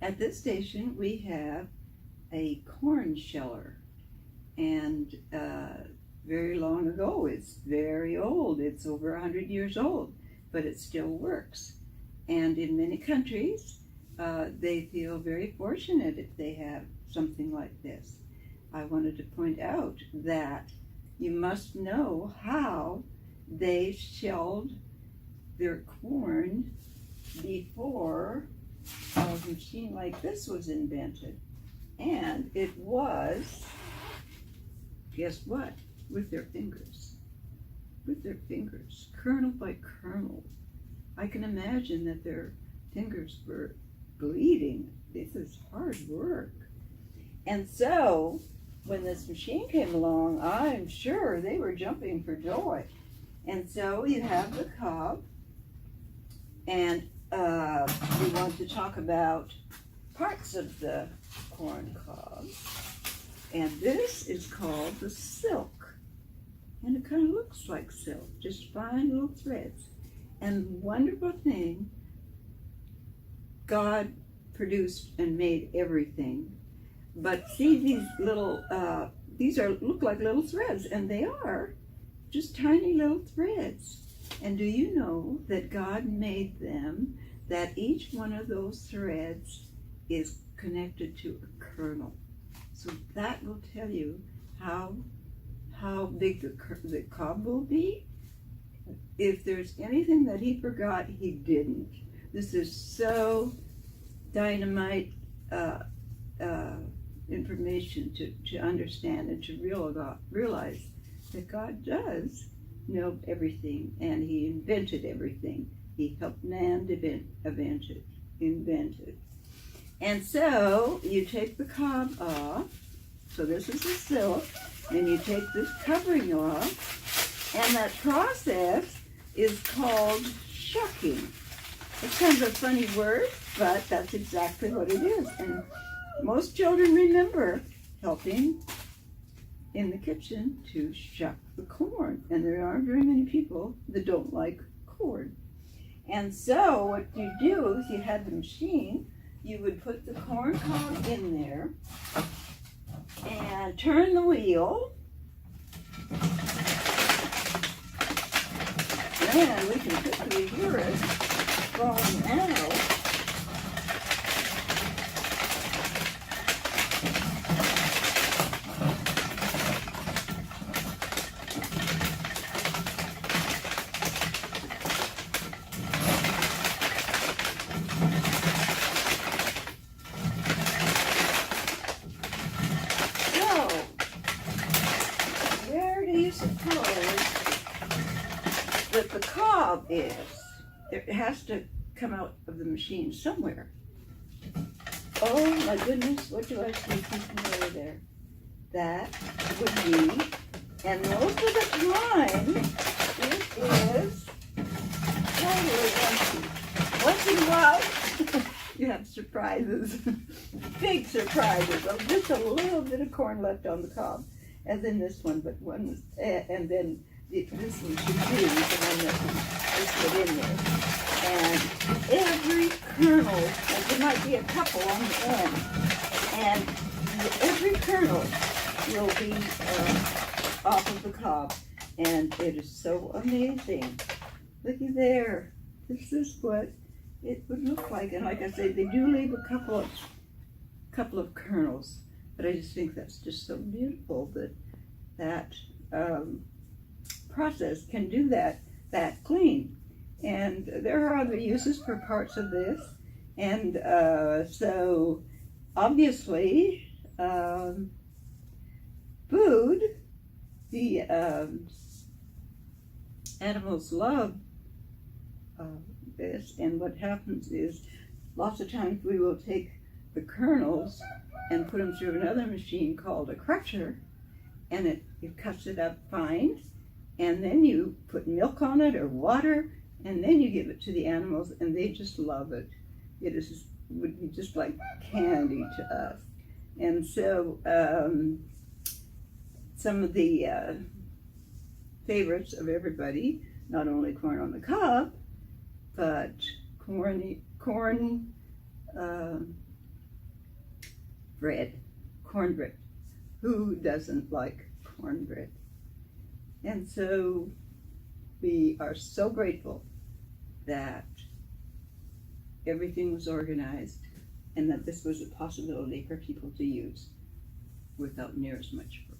At this station, we have a corn sheller, and very long ago, it's very old. It's over 100 years old, but it still works. And in many countries, they feel very fortunate if they have something like this. I wanted to point out that you must know how they shelled their corn before a machine like this was invented. And it was, guess what? With their fingers. With their fingers, kernel by kernel. I can imagine that their fingers were bleeding. This is hard work. And so, when this machine came along, I'm sure they were jumping for joy. And so you have the cob, and we want to talk about parts of the corn cob. And this is called the silk. And it kind of looks like silk, just fine little threads. And the wonderful thing, God produced and made everything. But see these little, look like little threads, and they are just tiny little threads. And do you know that God made them, that each one of those threads is connected to a kernel? So that will tell you how big the cob will be. If there's anything that he forgot, he didn't. This is so dynamite information to understand and to realize that God does know everything, and he invented everything. He helped man invent it. And so you take the cob off. So this is the silk, and you take this covering off, and that process is called shucking. It's kind of a funny word, but that's exactly what it is. And most children remember helping in the kitchen to shuck the corn, and there aren't very many people that don't like corn. And so what you do is you had the machine, you would put the corn cob in there and turn the wheel, and we can quickly hear it falling out. That the cob is, it has to come out of the machine somewhere. Oh my goodness, what do I see keeping over there? That would be, and most of the time, it is totally empty. Once in a while, you have surprises, big surprises. Oh, just a little bit of corn left on the cob, as in this one, but one, and then this one should be the one that is put in there. And every kernel, and there might be a couple on the end, and every kernel will be off of the cob. And it is so amazing. Looky there. This is what it would look like. And like I said, they do leave a couple of kernels. But I just think that's just so beautiful that process can do that clean. And there are other uses for parts of this, and so obviously food, the animals love this, and what happens is lots of times we will take the kernels and put them through another machine called a crusher, and it cuts it up fine. And then you put milk on it or water, and then you give it to the animals, and they just love it. It would be just like candy to us. And so some of the favorites of everybody, not only corn on the cob, but corn bread, cornbread. Who doesn't like cornbread? And so we are so grateful that everything was organized and that this was a possibility for people to use without near as much work.